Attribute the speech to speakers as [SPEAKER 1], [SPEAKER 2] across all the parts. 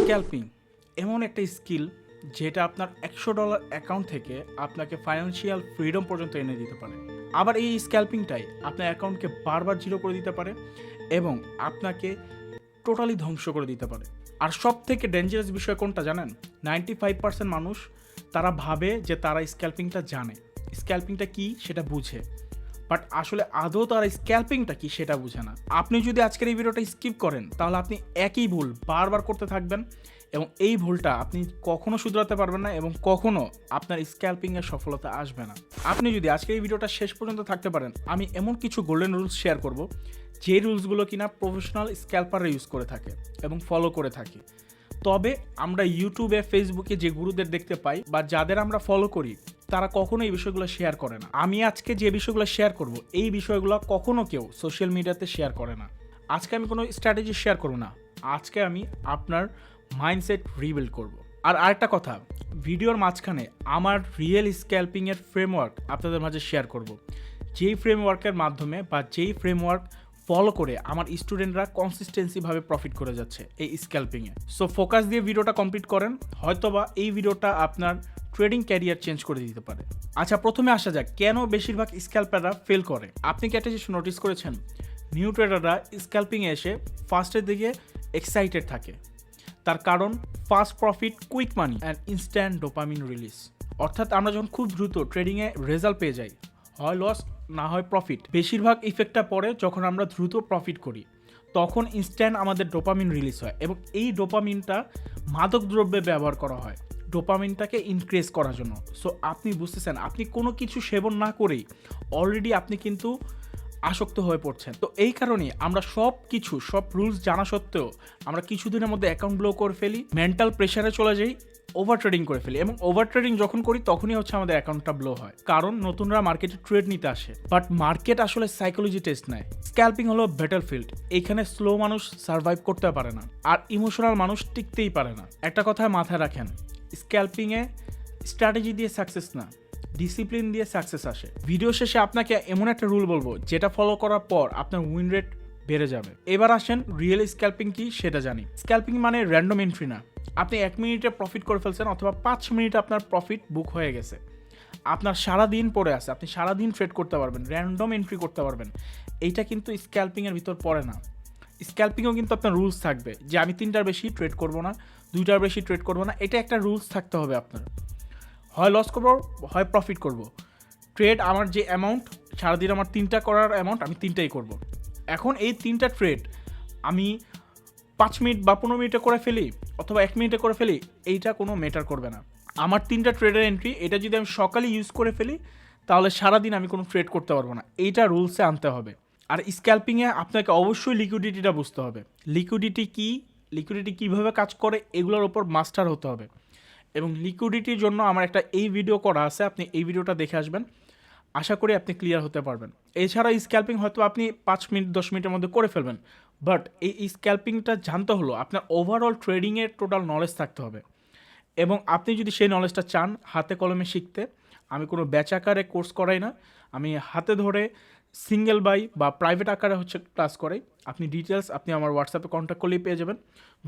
[SPEAKER 1] Scalping এমন একটা skill যেটা আপনার $100 অ্যাকাউন্ট থেকে আপনাকে ফাইন্যান্সিয়াল ফ্রিডম পর্যন্ত এনে দিতে পারে। আবার এই স্ক্যাল্পিংটাই আপনার অ্যাকাউন্টকে বারবার জিরো করে দিতে পারে এবং আপনাকে টোটালি ধ্বংস করে দিতে পারে। আর সব থেকে ডেঞ্জারাস বিষয় কোনটা জানেন? 95% মানুষ তারা ভাবে যে তারা স্ক্যাল্পিংটা জানে, স্ক্যাল্পিংটা কি সেটা বুঝে, বাট আসলে আদৌ তারা স্ক্যাল্পিংটা কি সেটা বুঝে না। আপনি যদি আজকের এই ভিডিওটা স্কিপ করেন তাহলে আপনি একই ভুল বারবার করতে থাকবেন এবং এই ভুলটা আপনি কখনো শুধরাতে পারবেন না এবং কখনো আপনার স্ক্যাল্পিংয়ের সফলতা আসবে না। আপনি যদি আজকের এই ভিডিওটা শেষ পর্যন্ত থাকতে পারেন, আমি এমন কিছু গোল্ডেন রুলস শেয়ার করব যে রুলসগুলো কিনা প্রফেশনাল স্ক্যাল্পাররা ইউজ করে থাকে এবং ফলো করে থাকে। তবে আমরা ইউটিউবে ফেসবুকে যে গুরুদের দেখতে পাই বা যাদের আমরা ফলো করি তারা কখনো এই বিষয়গুলো শেয়ার করে না। আমি আজকে যে বিষয়গুলো শেয়ার করব এই বিষয়গুলো কখনো কেউ সোশ্যাল মিডিয়াতে শেয়ার করে না। আজকে আমি কোনো স্ট্র্যাটেজি শেয়ার করব না, আজকে আমি আপনার মাইন্ডসেট রিবিল্ড করব। আর আরেকটা কথা, ভিডিওর মাঝখানে আমার রিয়েল স্ক্যাল্পিংয়ের ফ্রেমওয়ার্ক আপনাদের মাঝে শেয়ার করব, যেই ফ্রেমওয়ার্কের মাধ্যমে বা যেই ফ্রেমওয়ার্ক ফলো করে আমার স্টুডেন্টরা কনসিস্টেন্সিভাবে প্রফিট করে যাচ্ছে এই স্ক্যাল্পিংয়ে। সো ফোকাস দিয়ে ভিডিওটা কমপ্লিট করেন, হয়তোবা এই ভিডিওটা আপনার ট্রেডিং ক্যারিয়ার চেঞ্জ করে দিতে পারে। আচ্ছা, প্রথমে আসা যাক কেন বেশিরভাগ স্ক্যাল্পাররা ফেল করে। আপনি কি একটা জিনিস নোটিস করেছেন? নিউ ট্রেডাররা স্ক্যাল্পিংয়ে এসে ফার্স্টের দিকে এক্সাইটেড থাকে, তার কারণ fast profit, quick money and instant dopamine release. অর্থাৎ আমরা যখন খুব দ্রুত ট্রেডিংয়ে রেজাল্ট পেয়ে যাই, হয় লস না হয় প্রফিট, বেশিরভাগ ইফেক্টটা পড়ে যখন আমরা দ্রুত প্রফিট করি, তখন ইনস্ট্যান্ট আমাদের ডোপামিন রিলিজ হয় এবং এই ডোপামিনটা মাদক দ্রব্যে ব্যবহার করা হয় ডোপামিনটাকে ইনক্রিজ করার জন্য। সো আপনি বুঝতেছেন, আপনি কোনো কিছু সেবন না করেই অলরেডি আপনি কিন্তু আসক্ত হয়ে পড়ছেন। তো এই কারণে আমরা সব রুলস জানা সত্ত্বেও আমরা কিছুদিনের মধ্যে অ্যাকাউন্ট ব্লো করে ফেলি, মেন্টাল প্রেশারে চলে যাই, ওভার ট্রেডিং করে ফেলি এবং ওভার ট্রেডিং যখন করি তখনই হচ্ছে আমাদের অ্যাকাউন্টটা ব্লো হয়, কারণ নতুনরা মার্কেটে ট্রেড নিতে আসে। বাট মার্কেট আসলে সাইকোলজি টেস্ট নেয়। স্ক্যাল্পিং হলো ব্যাটল ফিল্ড, এখানে স্লো মানুষ সার্ভাইভ করতে পারে না আর ইমোশনাল মানুষ টিকতেই পারে না। একটা কথায় মাথায় রাখেন, স্ক্যাল্পিংয়ে স্ট্র্যাটেজি দিয়ে সাকসেস না, ডিসিপ্লিন দিয়ে সাকসেস আসে। ভিডিও শেষে আপনাকে এমন একটা রুল বলবো যেটা ফলো করার পর আপনার উইন রেট বেড়ে যাবে। এবার আসেন রিয়েল স্ক্যাল্পিং কি সেটা জানি। স্ক্যাল্পিং মানে র্যান্ডম এন্ট্রি না। আপনি 1 মিনিটে প্রফিট করে ফেলছেন অথবা 5 মিনিটে আপনার প্রফিট বুক হয়ে গেছে, আপনার সারা দিন পড়ে আছে, আপনি সারা দিন ট্রেড করতে পারবেন, র্যান্ডম এন্ট্রি করতে পারবেন। এইটা কিন্তু স্ক্যাল্পিংয়ের ভিতর পড়ে না। স্ক্যাল্পিংও কিন্তু আপনার রুলস থাকবে যে আমি 3টার বেশি ট্রেড করবো না, 2টার বেশি ট্রেড করবো না, এটা একটা রুলস থাকতে হবে আপনার। হয় লস করবো, হয় প্রফিট করব। ট্রেড আমার যে অ্যামাউন্ট, সারাদিন আমার 3টা করার অ্যামাউন্ট, আমি 3টাই করব। এখন এই 3টা ট্রেড আমি 5 মিনিট বা 15 মিনিটে করে ফেলি অথবা 1 মিনিটে করে ফেলি, এইটা কোনো ম্যাটার করবে না। আমার 3টা ট্রেডের এন্ট্রি, এটা যদি আমি সকালে ইউজ করে ফেলি তাহলে সারাদিন আমি কোনো ট্রেড করতে পারবো না, এইটা রুলসে আনতে হবে। আর স্ক্যাল্পিংয়ে আপনাকে অবশ্যই লিকুইডিটিটা বুঝতে হবে। লিকুইডিটি কীভাবে কাজ করে এগুলোর ওপর মাস্টার হতে হবে। এবং লিকুইডিটির জন্য আমার একটা এই ভিডিও করা আছে, আপনি এই ভিডিওটা দেখে আসবেন, আশা করি আপনি ক্লিয়ার হতে পারবেন। এছাড়া স্ক্যাল্পিং হয়তো আপনি 5 মিনিট 10 মিনিটের মধ্যে করে ফেলবেন, বাট এই স্ক্যাল্পিংটা জানতে হলো আপনার ওভারঅল ট্রেডিংয়ের টোটাল নলেজ থাকতে হবে। এবং আপনি যদি সেই নলেজটা চান হাতে কলমে শিখতে, আমি কোনো ব্যাচ আকারে কোর্স করাই না, আমি হাতে ধরে সিঙ্গেল বাই বা প্রাইভেট আকারে হচ্ছে ক্লাস করাই। আপনি ডিটেলস আপনি আমার হোয়াটসঅ্যাপে কন্ট্যাক্ট করলেই পেয়ে যাবেন।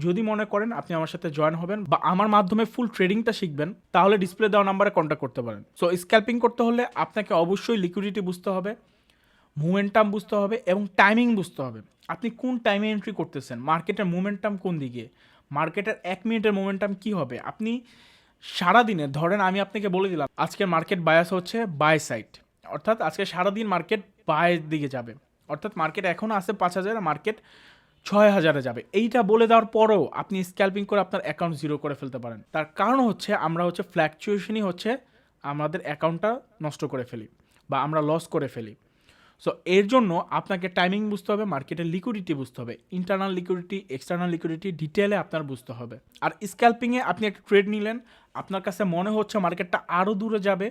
[SPEAKER 1] যদি মনে করেন আপনি আমার সাথে জয়েন হবেন বা আমার মাধ্যমে ফুল ট্রেডিংটা শিখবেন, তাহলে ডিসপ্লে দেওয়া নাম্বারে কন্ট্যাক্ট করতে পারেন। সো স্ক্যাল্পিং করতে হলে আপনাকে অবশ্যই লিকুইডিটি বুঝতে হবে, মোমেন্টাম বুঝতে হবে এবং টাইমিং বুঝতে হবে। আপনি কোন টাইমে এন্ট্রি করতেছেন, মার্কেটের মোমেন্টাম কোন দিকে, মার্কেটের 1 মিনিটের মোমেন্টাম কী হবে। আপনি সারাদিনে ধরেন আমি আপনাকে বলে দিলাম আজকে মার্কেট বায়াস হচ্ছে বাই সাইড, অর্থাৎ আজকে সারাদিন মার্কেট বায়ের দিকে যাবে, অর্থাৎ মার্কেট এখনও আছে 5,000, মার্কেট 6,000-এ যাবে। এইটা বলে দেওয়ার পরেও আপনি স্ক্যাল্পিং করে আপনার অ্যাকাউন্ট জিরো করে ফেলতে পারেন। তার কারণ হচ্ছে আমরা ফ্ল্যাকচুয়েশনই আমাদের অ্যাকাউন্টটা নষ্ট করে ফেলি বা আমরা লস করে ফেলি। সো এর জন্য আপনাকে টাইমিং বুঝতে হবে, মার্কেটের লিকুইডিটি বুঝতে হবে, ইন্টারনাল লিকুইডিটি, এক্সটার্নাল লিকুইডিটি ডিটেলে আপনার বুঝতে হবে। আর স্ক্যাল্পিংয়ে আপনি একটা ট্রেড নিলেন, আপনার কাছে মনে হচ্ছে মার্কেটটা আরও দূরে যাবে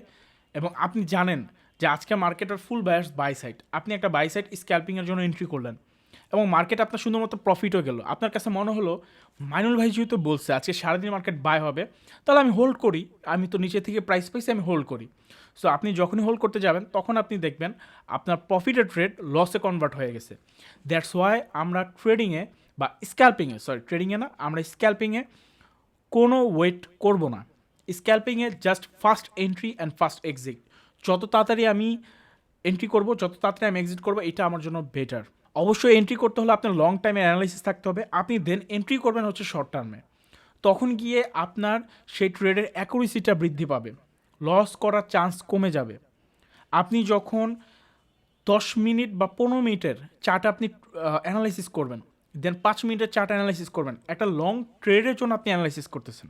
[SPEAKER 1] এবং আপনি জানেন যে আজকে মার্কেটের ফুল বায়ার্স বাই সাইড, আপনি একটা বাই সাইড স্ক্যাল্পিংয়ের জন্য এন্ট্রি করলেন এবং মার্কেট আপনার সুন্দরমতো প্রফিটও গেল। আপনার কাছে মনে হলো মাইনুল ভাই যেহেতু বলছে আজকে সারাদিন মার্কেট বাই হবে, তাহলে আমি হোল্ড করি, আমি তো নিচে থেকে প্রাইস পাইছি, আমি হোল্ড করি। সো আপনি যখনই হোল্ড করতে যাবেন তখন আপনি দেখবেন আপনার প্রফিটের ট্রেড লসে কনভার্ট হয়ে গেছে। দ্যাটস ওয়াই আমরা ট্রেডিংয়ে বা স্ক্যাল্পিংয়ে, ট্রেডিংয়ে না, আমরা স্ক্যাল্পিংয়ে কোনো ওয়েট করব না। স্ক্যাল্পিংয়ে just fast entry and fast exit. যত তাড়াতাড়ি আমি এন্ট্রি করব, যত তাড়াতাড়ি আমি এক্সিট করব, এটা আমার জন্য বেটার। অবশ্যই এন্ট্রি করতে হলে আপনার লং টাইমে অ্যানালাইসিস থাকতে হবে। আপনি দেন এন্ট্রি করবেন হচ্ছে শর্ট টার্মে। তখন গিয়ে আপনার সেই ট্রেডের অ্যাকুরেসিটা বৃদ্ধি পাবে, লস করার চান্স কমে যাবে। আপনি যখন 10 মিনিট বা 15 মিনিটের চার্ট আপনি অ্যানালাইসিস করবেন, দেন 5 মিনিটের চার্ট অ্যানালাইসিস করবেন, একটা লং ট্রেডের জন্য আপনি অ্যানালাইসিস করতেছেন,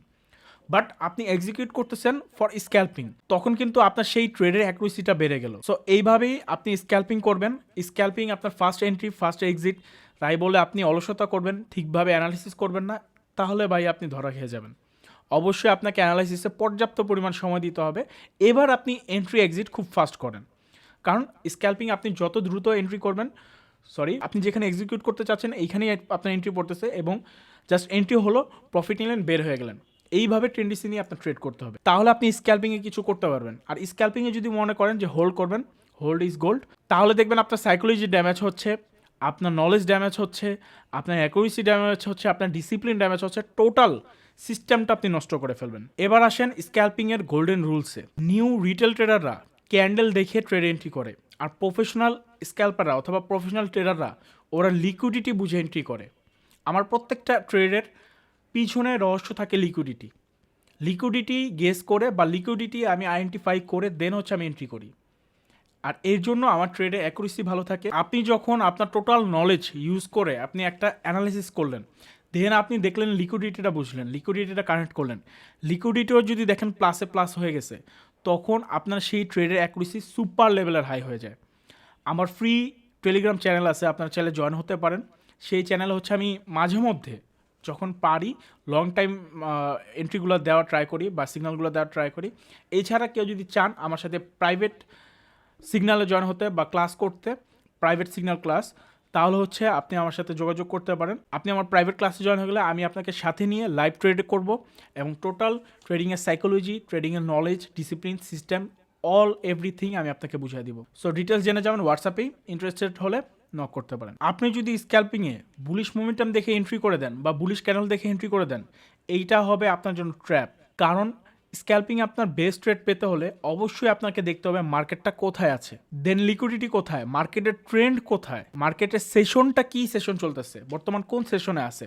[SPEAKER 1] বাট আপনি এক্সিকিউট করতেছেন ফর স্ক্যাল্পিং, তখন কিন্তু আপনার সেই ট্রেডের অ্যাকুরেসিটা বেড়ে গেল। সো এইভাবেই আপনি স্ক্যাল্পিং করবেন। স্ক্যাল্পিং আপনার ফার্স্ট এন্ট্রি ফার্স্ট এক্সিট, তাই বলে আপনি অলসতা করবেন, ঠিকভাবে অ্যানালাইসিস করবেন না, তাহলে ভাই আপনি ধরা খেয়ে যাবেন। অবশ্যই আপনাকে অ্যানালাইসিসে পর্যাপ্ত পরিমাণ সময় দিতে হবে। এবার আপনি এন্ট্রি এক্সিট খুব ফাস্ট করেন, কারণ স্ক্যাল্পিং আপনি যত দ্রুত এন্ট্রি করবেন, আপনি যেখানে এক্সিকিউট করতে চাচ্ছেন এইখানেই আপনার এন্ট্রি পড়তেছে এবং জাস্ট এন্ট্রি হলো, প্রফিট নিলেন, বের হয়ে গেলেন। এইভাবে ট্রেন্ডিসি নিয়ে আপনার ট্রেড করতে হবে, তাহলে আপনি স্ক্যাল্পিংয়ে কিছু করতে পারবেন। আর স্ক্যাল্পিংয়ে যদি মনে করেন যে হোল্ড করবেন, হোল্ড ইজ গোল্ড, তাহলে দেখবেন আপনার সাইকোলজি ড্যামেজ হচ্ছে, আপনার নলেজ ড্যামেজ হচ্ছে, আপনার অ্যাকুরেসি ড্যামেজ হচ্ছে, আপনার ডিসিপ্লিন ড্যামেজ হচ্ছে, টোটাল সিস্টেমটা আপনি নষ্ট করে ফেলবেন। এবার আসেন স্ক্যাল্পিংয়ের গোল্ডেন রুলসে। নিউ রিটেল ট্রেডাররা ক্যান্ডেল দেখে ট্রেড এন্ট্রি করে, আর প্রফেশনাল স্ক্যাল্পাররা অথবা প্রফেশনাল ট্রেডাররা ওরা লিকুইডিটি বুঝে এন্ট্রি করে। আমার প্রত্যেকটা ট্রেডের পিছনে রহস্য থাকে লিকুইডিটি। লিকুইডিটি গেস করে বা লিকুইডিটি আমি আইডেন্টিফাই করে দেন হচ্ছে আমি এন্ট্রি করি, আর এর জন্য আমার ট্রেডে অ্যাকুরেসি ভালো থাকে। আপনি যখন আপনার টোটাল নলেজ ইউজ করে আপনি একটা অ্যানালাইসিস করলেন, দেন আপনি দেখলেন লিকুইডিটিটা বুঝলেন, লিকুইডিটিটা কানেক্ট করলেন, লিকুইডিটিও যদি দেখেন প্লাসে প্লাস হয়ে গেছে, তখন আপনার সেই ট্রেডের অ্যাকুরেসি সুপার লেভেলের হাই হয়ে যায়। আমার ফ্রি টেলিগ্রাম চ্যানেল আছে, আপনার চ্যানেলে জয়েন হতে পারেন। সেই চ্যানেলে হচ্ছে আমি মাঝে মধ্যে যখন পারি লং টাইম এন্ট্রিগুলো দেওয়া ট্রাই করি বা সিগন্যালগুলো দেওয়া ট্রাই করি। এছাড়া কেউ যদি চান আমার সাথে প্রাইভেট সিগন্যালে জয়েন হতে বা ক্লাস করতে, প্রাইভেট সিগন্যাল ক্লাস, তাহলে হচ্ছে আপনি আমার সাথে যোগাযোগ করতে পারেন। আপনি আমার প্রাইভেট ক্লাসে জয়েন হয়ে গেলে আমি আপনাকে সাথে নিয়ে লাইভ ট্রেড করব এবং টোটাল ট্রেডিংয়ের সাইকোলজি, ট্রেডিংয়ের knowledge, discipline, system, all everything আমি আপনাকে বুঝিয়ে দিব। সো ডিটেলস জেনে যাবেন হোয়াটসঅ্যাপেই, ইন্টারেস্টেড হলে নক করতে পারেন। আপনি যদি স্ক্যাল্পিংয়ে বুলিশ মোমেন্টাম দেখে এন্ট্রি করে দেন বা বুলিশ ক্যানেল দেখে এন্ট্রি করে দেন, এইটা হবে আপনার জন্য ট্র্যাপ। কারণ স্ক্যাল্পিং আপনার বেস্ট রেট পেতে হলে অবশ্যই আপনাকে দেখতে হবে মার্কেটটা কোথায় আছে, দেন লিকুইডিটি কোথায়, মার্কেটের ট্রেন্ড কোথায়, মার্কেটের সেশনটা কী সেশন চলতেছে, বর্তমান কোন সেশনে আছে,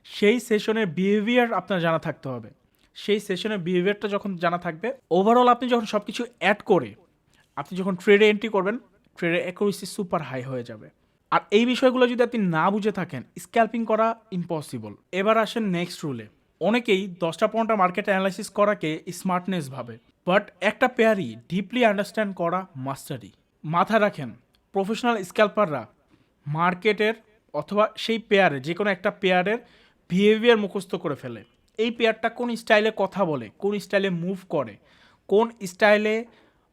[SPEAKER 1] সেই সেশনের বিহেভিয়ার আপনার জানা থাকতে হবে। সেই সেশনের বিহেভিয়ারটা যখন জানা থাকবে, ওভারঅল আপনি যখন সব কিছু অ্যাড করে আপনি যখন ট্রেডে এন্ট্রি করবেন, ট্রেডের অ্যাকুরেসি সুপার হাই হয়ে যাবে। আর এই বিষয়গুলো যদি আপনি না বুঝে থাকেন, স্ক্যাল্পিং করা ইম্পসিবল। এবার আসেন নেক্সট রুলে। অনেকেই 10টা-15টা মার্কেট অ্যানালাইসিস করাকে স্মার্টনেস ভাবে, বাট একটা পেয়ারই ডিপলি আন্ডারস্ট্যান্ড করা মাস্টারি। মাথায় রাখেন, প্রফেশনাল স্ক্যাল্পাররা মার্কেটের অথবা সেই পেয়ারে যে কোনো একটা পেয়ারের বিহেভিয়ার মুখস্থ করে ফেলে। এই পেয়ারটা কোন স্টাইলে কথা বলে, কোন স্টাইলে মুভ করে, কোন স্টাইলে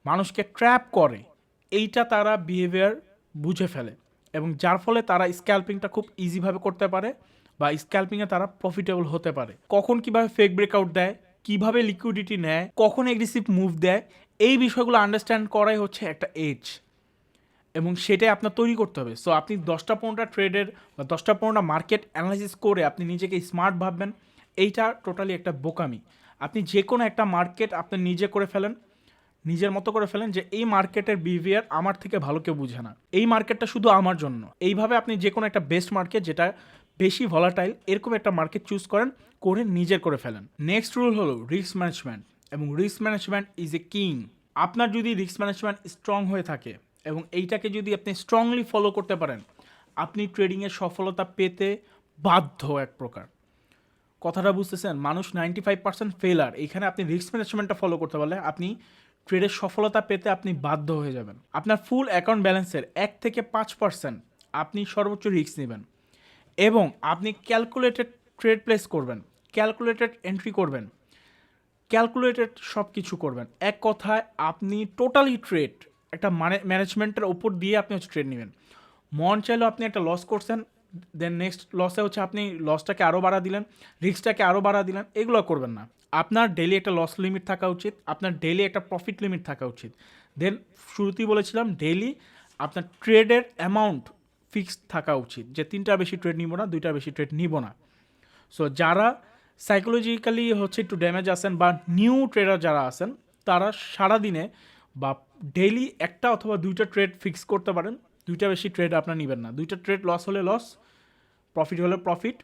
[SPEAKER 1] মানুষকে ট্র্যাপ করে, এইটা তারা বিহেভিয়ার বুঝে ফেলে এবং যার ফলে তারা স্ক্যাল্পিংটা খুব ইজিভাবে করতে পারে বা স্ক্যাল্পিংয়ে তারা প্রফিটেবল হতে পারে। কখন কিভাবে ফেক ব্রেকআউট দেয়, কিভাবে লিকুইডিটি নেয়, কখন এগ্রেসিভ মুভ দেয়, এই বিষয়গুলো আন্ডারস্ট্যান্ড করাই হচ্ছে একটা এজ এবং সেটাই আপনার তৈরি করতে হবে। সো আপনি 10টা-15টা ট্রেডের বা 10টা-15টা মার্কেট অ্যানালাইসিস করে আপনি নিজেকে স্মার্ট ভাববেন, এইটা টোটালি একটা বোকামি। আপনি যে কোনো একটা মার্কেট আপনি নিজে করে ফেলেন, নিজের মতো করে ফেলেন যে এই মার্কেটের বিহেভিয়ার আমার থেকে ভালো কেউ বুঝে না, এই মার্কেটটা শুধু আমার জন্য। এইভাবে আপনি যে কোনো একটা বেস্ট মার্কেট যেটা বেশি ভলাটাইল, এরকম একটা মার্কেট চুজ করেন, করে নিজের করে ফেলেন। নেক্সট রুল হলো রিস্ক ম্যানেজমেন্ট, এবং risk management is a king. আপনার যদি রিস্ক ম্যানেজমেন্ট স্ট্রং হয়ে থাকে এবং এইটাকে যদি আপনি স্ট্রংলি ফলো করতে পারেন, আপনি ট্রেডিংয়ের সফলতা পেতে বাধ্য এক প্রকার। কথাটা বুঝতেছেন? মানুষ 95% ফেলার, এইখানে আপনি রিস্ক ম্যানেজমেন্টটা ফলো করতে পারলে আপনি ট্রেডের সফলতা পেতে আপনি বাধ্য হয়ে যাবেন। আপনার ফুল অ্যাকাউন্ট ব্যালেন্সের 1 থেকে 5% আপনি সর্বোচ্চ রিস্ক নেবেন এবং আপনি ক্যালকুলেটেড ট্রেড প্লেস করবেন, ক্যালকুলেটেড এন্ট্রি করবেন, ক্যালকুলেটেড সব কিছু করবেন। এক কথায় আপনি টোটালি ট্রেড একটা ম্যানেজমেন্টের ওপর দিয়ে আপনি হচ্ছে ট্রেড নেবেন। মন চাইলেও আপনি একটা লস করছেন, দেন নেক্সট লসে হচ্ছে আপনি লসটাকে আরও বাড়া দিলেন, রিস্কটাকে আরও বাড়া দিলেন, এগুলো করবেন না। আপনার ডেইলি একটা লস লিমিট থাকা উচিত, আপনার ডেইলি একটা প্রফিট লিমিট থাকা উচিত। দেন শুরুতেই বলেছিলাম ডেইলি আপনার ট্রেডের অ্যামাউন্ট ফিক্সড থাকা উচিত, যে 3টার বেশি ট্রেড নিব না, 2টার বেশি ট্রেড নিব না। সো যারা সাইকোলজিক্যালি হচ্ছে একটু ড্যামেজ আছেন, বা নিউ ট্রেডার যারা আছেন তারা সারাদিনে বা ডেইলি একটা অথবা দুইটা ট্রেড ফিক্স করতে পারেন। দুইটা বেশি ট্রেড আপনার নেবেন না। দুইটা ট্রেড লস হলে লস, প্রফিট হলে প্রফিট,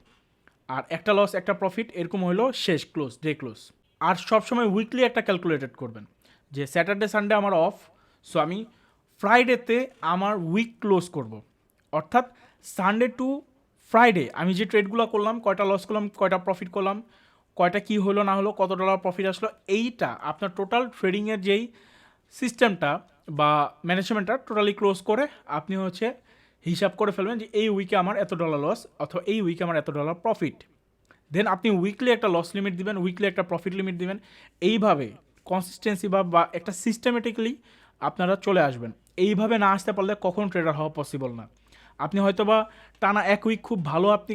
[SPEAKER 1] আর একটা লস একটা প্রফিট এরকম হলো শেষ, ক্লোজ, ডে ক্লোজ। আর সবসময় উইকলি একটা ক্যালকুলেটেড করবেন যে স্যাটারডে সানডে আমার অফ, সো আমি ফ্রাইডেতে আমার উইক ক্লোজ করব। অর্থাৎ সানডে টু ফ্রাইডে আমি যে ট্রেডগুলো করলাম, কয়টা লস করলাম, কয়টা প্রফিট করলাম, কয়টা কি হলো না হলো, কত ডলার প্রফিট আসলো, এইটা আপনার টোটাল ট্রেডিংয়ের যেই সিস্টেমটা বা ম্যানেজমেন্টটা টোটালি ক্লোজ করে আপনি হচ্ছে হিসাব করে ফেলবেন যে এই উইকে আমার এত ডলার লস অথবা এই উইকে আমার এত ডলার প্রফিট। দেন আপনি উইকলি একটা লস লিমিট দিবেন, উইকলি একটা প্রফিট লিমিট দিবেন। এইভাবে কনসিস্টেন্সি বা একটা সিস্টেমেটিক্যালি আপনারা চলে আসবেন। এইভাবে না আসতে পারলে কখন ট্রেডার হওয়া পসিবল না। আপনি হয়তোবা টানা এক উইক খুব ভালো আপনি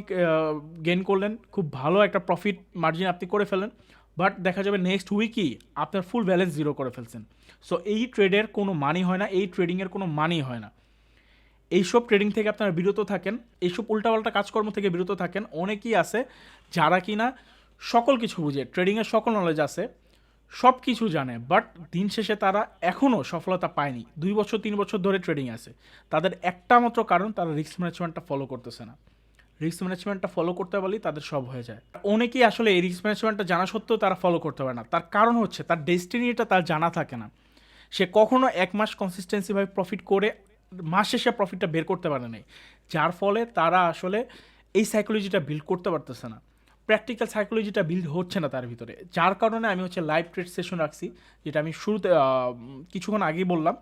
[SPEAKER 1] গেইন করলেন, খুব ভালো একটা প্রফিট মার্জিন আপনি করে ফেলেন, বাট দেখা যাবে নেক্সট উইকই আপনার ফুল ব্যালেন্স জিরো করে ফেলছেন। সো এই ট্রেডের কোনো মানি হয় না, এই ট্রেডিংয়ের কোনো মানি হয় না। এইসব ট্রেডিং থেকে আপনারা বিরত থাকেন, এইসব উল্টাপাল্টা কাজকর্ম থেকে বিরত থাকেন। অনেকেই আছে যারা কিনা সকল কিছু বুঝে, ট্রেডিংয়ের সকল নলেজ আছে, সব কিছু জানে, বাট দিন শেষে তারা এখনও সফলতা পায়নি। 2 বছর 3 বছর ধরে ট্রেডিং আছে। তাদের একটা মাত্র কারণ, তারা রিস্ক ম্যানেজমেন্টটা ফলো করতেছে না। রিস্ক ম্যানেজমেন্টটা ফলো করতে পারলেই তাদের সব হয়ে যায়। অনেকেই আসলে এই রিস্ক ম্যানেজমেন্টটা জানা সত্ত্বেও তারা ফলো করতে পারে না। তার কারণ হচ্ছে তার ডেস্টিনিটা তার জানা থাকে না। সে কখনো 1 মাস কনসিস্টেন্সিভাবে প্রফিট করে মাস শেষে প্রফিটটা বের করতে পারে নাই, যার ফলে তারা আসলে এই সাইকোলজিটা বিল্ড করতে পারতেছে না। প্র্যাকটিক্যাল সাইকোলজিটা বিল্ড হচ্ছে না তার ভিতরে, যার কারণে আমি হচ্ছে লাইভ ট্রেড সেশন রাখছি, যেটা আমি শুরুতে কিছুক্ষণ আগেই বললাম।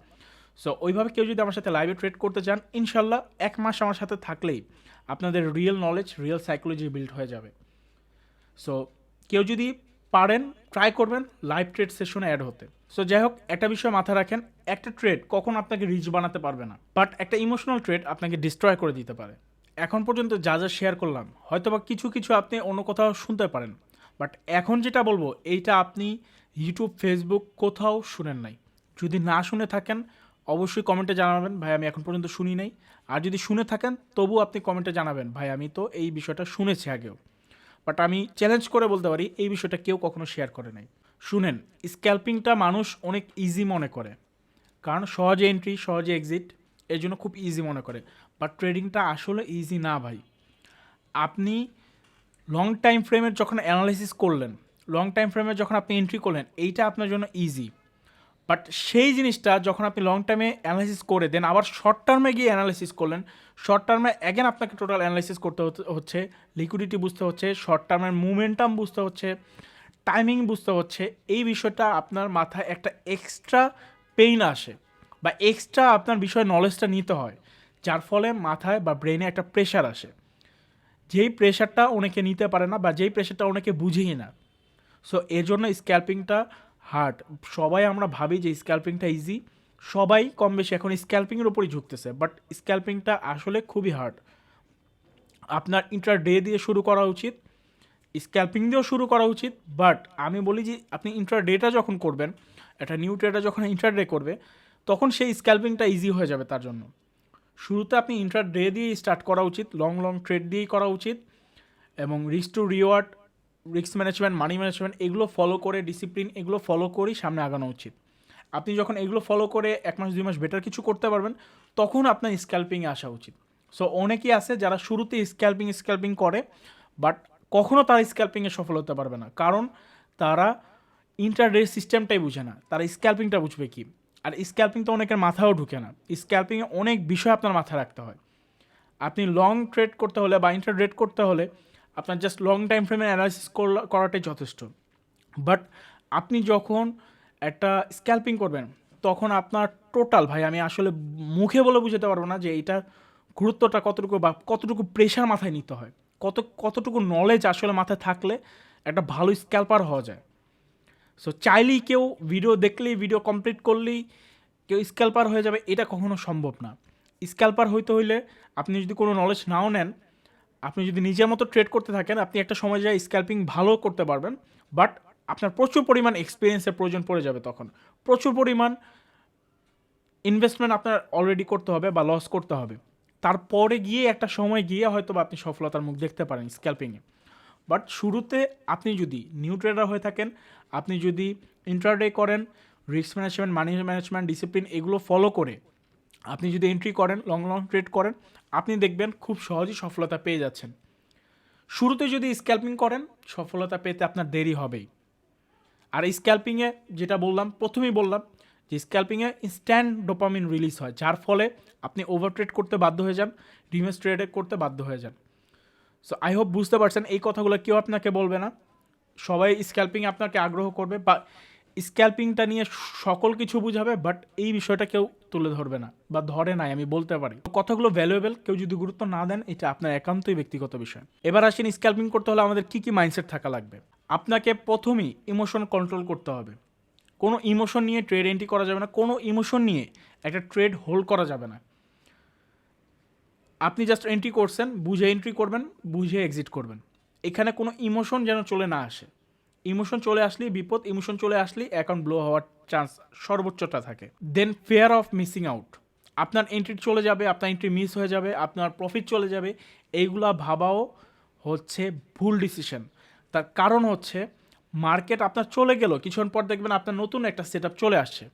[SPEAKER 1] সো ওইভাবে কেউ যদি আমার সাথে লাইভে ট্রেড করতে চান, ইনশাল্লাহ 1 মাস আমার সাথে থাকলেই আপনাদের real knowledge, real psychology build হয়ে যাবে। সো কেউ যদি পারেন ট্রাই করবেন লাইভ ট্রেড সেশনে অ্যাড হতে। সো যাই হোক, একটা বিষয় মাথায় রাখেন, একটা ট্রেড কখন আপনাকে রিচ বানাতে পারবে না, বাট একটা ইমোশনাল ট্রেড আপনাকে ডিস্ট্রয় করে দিতে পারে। এখন পর্যন্ত যা যা শেয়ার করলাম, হয়তোবা কিছু কিছু আপনি অন্য কোথাও শুনতে পারেন, বাট এখন যেটা বলবো এইটা আপনি ইউটিউব, ফেসবুক কোথাও শুনেন নাই। যদি না শুনে থাকেন অবশ্যই কমেন্টে জানাবেন, ভাই আমি এখন পর্যন্ত শুনি নাই। আর যদি শুনে থাকেন তবু আপনি কমেন্টে জানাবেন, ভাই আমি তো এই বিষয়টা শুনেছি আগেও। বাট আমি চ্যালেঞ্জ করে বলতে পারি এই বিষয়টা কেউ কখনো শেয়ার করে নাই। শুনেন, স্ক্যাল্পিংটা মানুষ অনেক ইজি মনে করে, কারণ সহজে এন্ট্রি সহজে এক্সিট, এর জন্য খুব ইজি মনে করে। বাট ট্রেডিংটা আসলে ইজি না ভাই। আপনি লং টাইম ফ্রেমের যখন অ্যানালাইসিস করলেন, লং টাইম ফ্রেমের যখন আপনি এন্ট্রি করলেন, এইটা আপনার জন্য ইজি। বাট সেই জিনিসটা যখন আপনি লং টার্মে অ্যানালাইসিস করে দেন আবার শর্ট টার্মে গিয়ে অ্যানালাইসিস করলেন, শর্ট টার্মে অ্যাগেন আপনাকে টোটাল অ্যানালাইসিস করতে হচ্ছে, লিকুইডিটি বুঝতে হচ্ছে, শর্ট টার্মের মুভমেন্টাম বুঝতে হচ্ছে, টাইমিং বুঝতে হচ্ছে। এই বিষয়টা আপনার মাথায় একটা এক্সট্রা পেইন আসে, বা এক্সট্রা আপনার বিষয়ে নলেজটা নিতে হয়, যার ফলে মাথায় বা ব্রেনে একটা প্রেশার আসে, যেই প্রেশারটা অনেকে নিতে পারে না, বা যেই প্রেশারটা অনেকে বুঝেই না। সো এর জন্য স্ক্যাল্পিংটা হার্ড। সবাই আমরা ভাবি যে স্ক্যাল্পিংটা ইজি, সবাই কম বেশি এখন স্ক্যাল্পিংয়ের উপরই ঝুঁকতেছে, বাট স্ক্যাল্পিংটা আসলে খুবই হার্ড। আপনার ইন্টার ডে দিয়ে শুরু করা উচিত, স্ক্যাল্পিং দিয়েও শুরু করা উচিত। বাট আমি বলি যে আপনি ইন্টার ডেটা যখন করবেন, একটা নিউ ট্রেডার যখন ইন্টার ডে করবে, তখন সেই স্ক্যাল্পিংটা ইজি হয়ে যাবে তার জন্য। শুরুতে আপনি ইন্টার ডে দিয়েই স্টার্ট করা উচিত, লং লং ট্রেড দিয়েই করা উচিত, এবং risk to reward, risk management, money management, এগুলো ফলো করে, ডিসিপ্লিন এগুলো ফলো করেই সামনে আগানো উচিত। আপনি যখন এগুলো ফলো করে 1 মাস 2 মাস বেটার কিছু করতে পারবেন, তখন আপনার স্ক্যাল্পিংয়ে আসা উচিত। সো অনেকেই আছে যারা শুরুতে স্ক্যাল্পিং করে, বাট কখনও তারা স্ক্যাল্পিংয়ে সফল হতে পারবে না, কারণ তারা ইন্টারডে সিস্টেমটাই বুঝে না, তারা স্ক্যাল্পিংটা বুঝবে কি। আর স্ক্যাল্পিং তো অনেকের মাথাও ঢুকে না। স্ক্যাল্পিংয়ে অনেক বিষয় আপনার মাথায় রাখতে হয়। আপনি লং ট্রেড করতে হলে বা ইন্টার ট্রেড করতে হলে আপনার জাস্ট লং টাইম ফ্রেমে অ্যানালাইসিস করাটাই যথেষ্ট। বাট আপনি যখন একটা স্ক্যাল্পিং করবেন, তখন আপনার টোটাল, ভাই আমি আসলে মুখে বলে বুঝাতে পারবো না যে এইটার গুরুত্বটা কতটুকু, বা কতটুকু প্রেশার মাথায় নিতে হয়, কতটুকু নলেজ আসলে মাথায় থাকলে একটা ভালো স্ক্যাল্পার হওয়া যায়। সো চাইলেই কেউ ভিডিও দেখলেই, ভিডিও কমপ্লিট করলেই কেউ স্ক্যাল্পার হয়ে যাবে, এটা কখনো সম্ভব না। স্ক্যাল্পার হইতে হইলে আপনি যদি কোনো নলেজ নাও নেন, আপনি যদি নিজের মতো ট্রেড করতে থাকেন, আপনি একটা সময় যায় স্ক্যাল্পিং ভালো করতে পারবেন। বাট আপনার প্রচুর পরিমাণ এক্সপিরিয়েন্সের প্রয়োজন পড়ে যাবে, তখন প্রচুর পরিমাণ ইনভেস্টমেন্ট আপনার অলরেডি করতে হবে বা লস করতে হবে। তারপরে গিয়ে একটা সময় গিয়ে হয়তো বা আপনি সফলতার মুখ দেখতে পারেন স্ক্যাল্পিংয়ে। বাট শুরুতে আপনি যদি নিউ ট্রেডার হয়ে থাকেন, আপনি যদি ইন্ট্রাডে করেন, risk management, money management, discipline এগুলো ফলো করে আপনি যদি এন্ট্রি করেন, লং ট্রেড করেন, আপনি দেখবেন খুব সহজেই সফলতা পেয়ে যাচ্ছেন। শুরুতে যদি স্ক্যাল্পিং করেন, সফলতা পেতে আপনার দেরি হবেই। আর স্ক্যাল্পিংয়ে যেটা বললাম, প্রথমেই বললাম যে স্ক্যাল্পিংয়ে ইনস্ট্যান্ট ডোপামিন রিলিজ হয়, যার ফলে আপনি ওভার ট্রেড করতে বাধ্য হয়ে যান, রিভার্স ট্রেড করতে বাধ্য হয়ে যান। সো আই হোপ বুঝতে পারছেন, এই কথাগুলো কেউ আপনাকে বলবে না, সবাই স্ক্যাল্পিংয়ে আপনাকে আগ্রহ করবে বা স্ক্যাল্পিংটা নিয়ে সকল কিছু বুঝাবে, বাট এই বিষয়টা কেউ তুলে ধরবে না বা ধরে নাই, আমি বলতে পারি। কথাগুলো ভ্যালুয়েবল, কেউ যদি গুরুত্ব না দেন এটা আপনার একান্তই ব্যক্তিগত বিষয়। এবার আসেন, স্ক্যাল্পিং করতে হলে আমাদের কী কী মাইন্ডসেট থাকা লাগবে। আপনাকে প্রথমেই ইমোশন কন্ট্রোল করতে হবে। কোনো ইমোশন নিয়ে ট্রেড এন্ট্রি করা যাবে না, কোনো ইমোশন নিয়ে একটা ট্রেড হোল্ড করা যাবে না। আপনি জাস্ট এন্ট্রি করছেন, বুঝে এন্ট্রি করবেন, বুঝে এক্সিট করবেন। এখানে কোনো ইমোশন যেন চলে না আসে। ইমোশন চলে আসলেই বিপদ, ইমোশন চলে আসলেই অ্যাকাউন্ট ব্লো হওয়ার চান্স সর্বোচ্চটা থাকে। দেন ফেয়ার অফ মিসিং আউট, আপনার এন্ট্রি চলে যাবে, আপনার এন্ট্রি মিস হয়ে যাবে, আপনার প্রফিট চলে যাবে, এইগুলা ভাবাও হচ্ছে ভুল ডিসিশন। তার কারণ হচ্ছে মার্কেট আপনার চলে গেল, কিছুক্ষণ পর দেখবেন আপনার নতুন একটা সেট আপ চলে আসছে।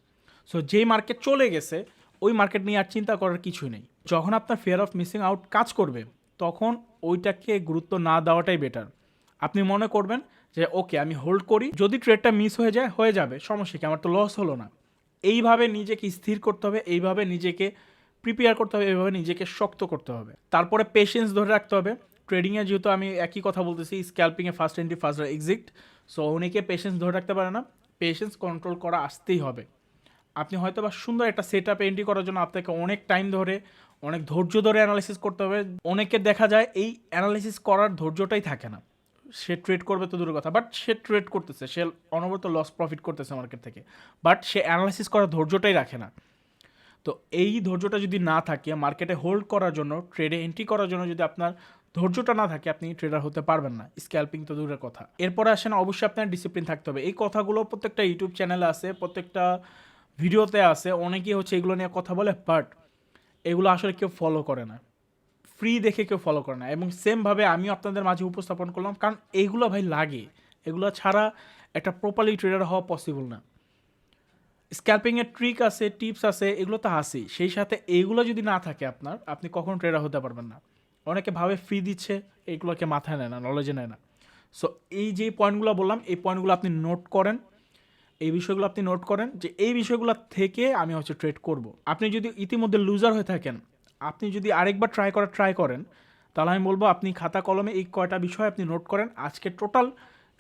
[SPEAKER 1] সো যেই মার্কেট চলে গেছে ওই মার্কেট নিয়ে আর চিন্তা করার কিছুই নেই। যখন আপনার ফেয়ার অফ মিসিং আউট কাজ করবে তখন ওইটাকে গুরুত্ব না দেওয়াটাই বেটার। আপনি মনে করবেন যে ওকে আমি হোল্ড করি, যদি ট্রেডটা মিস হয়ে যায় হয়ে যাবে, সমস্যা কি, আমার তো লস হলো না। এইভাবে নিজেকে স্থির করতে হবে, এইভাবে নিজেকে প্রিপেয়ার করতে হবে, এইভাবে নিজেকে শক্ত করতে হবে। তারপরে পেশেন্স ধরে রাখতে হবে। ট্রেডিংয়ে যেহেতু আমি একই কথা বলতেছি, স্ক্যাল্পিংয়ে first entry first exit, so অনেকে পেশেন্স ধরে রাখতে পারে না। পেশেন্স কন্ট্রোল করা আসতেই হবে। আপনি হয়তো বা সুন্দর একটা সেট আপ এন্ট্রি করার জন্য আপনাকে অনেক টাইম ধরে, অনেক ধৈর্য ধরে অ্যানালাইসিস করতে হবে। অনেকে দেখা যায় এই অ্যানালাইসিস করার ধৈর্যটাই থাকে না, সে ট্রেড করবে তো দূরের কথা, বাট সে ট্রেড করতেছে, সে অনবরত লস প্রফিট করতেছে মার্কেট থেকে, বাট সে অ্যানালাইসিস করার ধৈর্যটাই রাখে না। তো এই ধৈর্যটা যদি না থাকে, মার্কেটে হোল্ড করার জন্য, ট্রেডে এন্ট্রি করার জন্য যদি আপনার ধৈর্যটা না থাকে, আপনি ট্রেডার হতে পারবেন না, স্ক্যাল্পিং তো দূরের কথা। এরপরে আসেন, অবশ্যই আপনার ডিসিপ্লিন থাকতে হবে। এই কথাগুলো প্রত্যেকটা ইউটিউব চ্যানেলে আছে, প্রত্যেকটা ভিডিওতে আছে, অনেকেই হচ্ছে এগুলো নিয়ে কথা বলে, বাট এগুলো আসলে কেউ ফলো করে না, ফ্রি দেখে কেউ ফলো করে না। এবং সেমভাবে আমিও আপনাদের মাঝে উপস্থাপন করলাম, কারণ এইগুলো ভাই লাগে, এগুলো ছাড়া একটা প্রপারলি ট্রেডার হওয়া পসিবল না। স্ক্যাল্পিংয়ের ট্রিক আছে, টিপস আছে, এগুলো তো আছেই, সেই সাথে এইগুলো যদি না থাকে আপনার, আপনি কখনো ট্রেডার হতে পারবেন না। অনেকে ভাবে ফ্রি দিচ্ছে, এইগুলোকে মাথায় নেয় না, নলেজে নেয় না। সো এই যে পয়েন্টগুলো বললাম, এই পয়েন্টগুলো আপনি নোট করেন, এই বিষয়গুলো আপনি নোট করেন যে এই বিষয়গুলো থেকে আমি হচ্ছে ট্রেড করব। আপনি যদি ইতিমধ্যে লুজার হয়ে থাকেন, আপনি যদি আরেকবার ট্রাই করেন, তাহলে আমি বলবো আপনি খাতা কলমে এই কয়টা বিষয় আপনি নোট করেন। আজকে টোটাল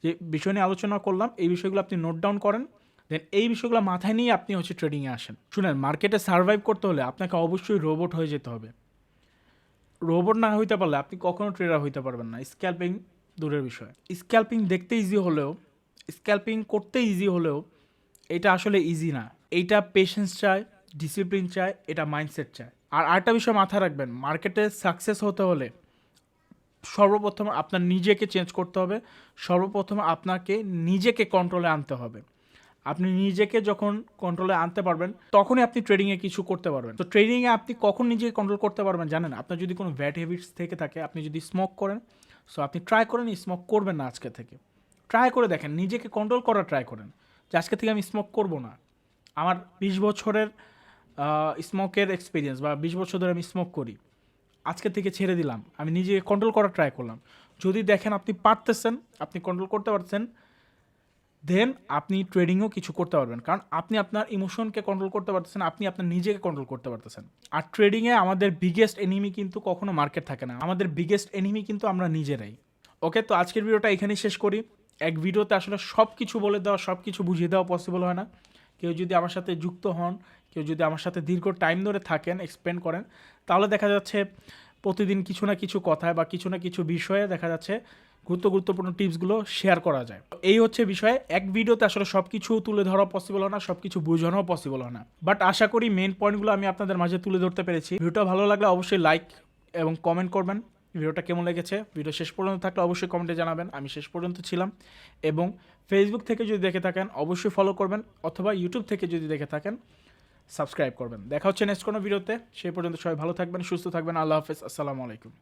[SPEAKER 1] যে বিষয় নিয়ে আলোচনা করলাম, এই বিষয়গুলো আপনি নোট ডাউন করেন, দেন এই বিষয়গুলো মাথায় নিয়ে আপনি হচ্ছে ট্রেডিংয়ে আসেন। শুনেন, মার্কেটে সার্ভাইভ করতে হলে আপনাকে অবশ্যই রোবট হয়ে যেতে হবে। রোবট না হইতে পারলে আপনি কখনো ট্রেডার হইতে পারবেন না। স্ক্যাল্পিং দূরের বিষয়। স্ক্যাল্পিং দেখতে ইজি হলেও, স্ক্যাল্পিং করতে ইজি হলেও এটা আসলে ইজি না। এইটা পেশেন্স চায়, ডিসিপ্লিন চায়, এটা মাইন্ডসেট চায়। আর আরেকটা বিষয় মাথায় রাখবেন, মার্কেটে সাকসেস হতে হলে সর্বপ্রথম আপনার নিজেকে চেঞ্জ করতে হবে, সর্বপ্রথম আপনাকে নিজেকে কন্ট্রোলে আনতে হবে। আপনি নিজেকে যখন কন্ট্রোলে আনতে পারবেন, তখনই আপনি ট্রেডিংয়ে কিছু করতে পারবেন। তো ট্রেডিংয়ে আপনি কখন নিজেকে কন্ট্রোল করতে পারবেন জানেন? আপনার যদি কোনো ব্যাড হ্যাবিটস থেকে থাকে, আপনি যদি স্মোক করেন, সো আপনি ট্রাই করেন স্মোক করবেন না আজকে থেকে। ট্রাই করে দেখেন, নিজেকে কন্ট্রোল করার ট্রাই করেন যে আজকে থেকে আমি স্মোক করব না। আমার 20 বছরের স্মোকের এক্সপিরিয়েন্স, বা 20 বছর ধরে আমি স্মোক করি, আজকে থেকে ছেড়ে দিলাম, আমি নিজেকে কন্ট্রোল করার ট্রাই করলাম। যদি দেখেন আপনি পারতেছেন, আপনি কন্ট্রোল করতে পারছেন, দেন আপনি ট্রেডিংও কিছু করতে পারবেন, কারণ আপনি আপনার ইমোশনকে কন্ট্রোল করতে পারতেছেন, আপনি আপনার নিজেকে কন্ট্রোল করতে পারতেছেন। আর ট্রেডিংয়ে আমাদের বিগেস্ট এনিমি কিন্তু কখনো মার্কেট থাকে না, আমাদের বিগেস্ট এনিমি কিন্তু আমরা নিজেরাই। ওকে, তো আজকের ভিডিওটা এখানেই শেষ করি। এক ভিডিওতে আসলে সব কিছু বলে দেওয়া, সব কিছু বুঝিয়ে দেওয়া পসিবল হয় না। কেউ যদি আমার সাথে যুক্ত হন, কেউ যদি আমার সাথে দীর্ঘ টাইম ধরে থাকেন, এক্সপ্লেন করেন, তাহলে দেখা যাচ্ছে প্রতিদিন কিছু না কিছু কথায় বা কিছু না কিছু বিষয়ে দেখা যাচ্ছে গুরুত্বপূর্ণ টিপসগুলো শেয়ার করা যায়। এই হচ্ছে বিষয়। এক ভিডিওতে আসলে সব কিছু তুলে ধরা পসিবল হয় না, সব কিছু বোঝানো পসিবল হয় না, বাট আশা করি মেন পয়েন্টগুলো আমি আপনাদের মাঝে তুলে ধরতে পেরেছি। ভিডিওটা ভালো লাগলে অবশ্যই লাইক এবং কমেন্ট করবেন। ভিডিওটা কেমন লেগেছে, ভিডিও শেষ পর্যন্ত থাকলে অবশ্যই কমেন্টে জানাবেন। আমি শেষ পর্যন্ত ছিলাম। এবং ফেসবুক থেকে যদি দেখে থাকেন অবশ্যই ফলো করবেন, অথবা ইউটিউব থেকে যদি দেখে থাকেন সাবস্ক্রাইব করবেন। দেখা হচ্ছে নেক্সট কোনো ভিডিওতে। সেই পর্যন্ত সবাই ভালো থাকবেন, সুস্থ থাকবেন। আল্লাহ হাফেজ, আসসালামু আলাইকুম।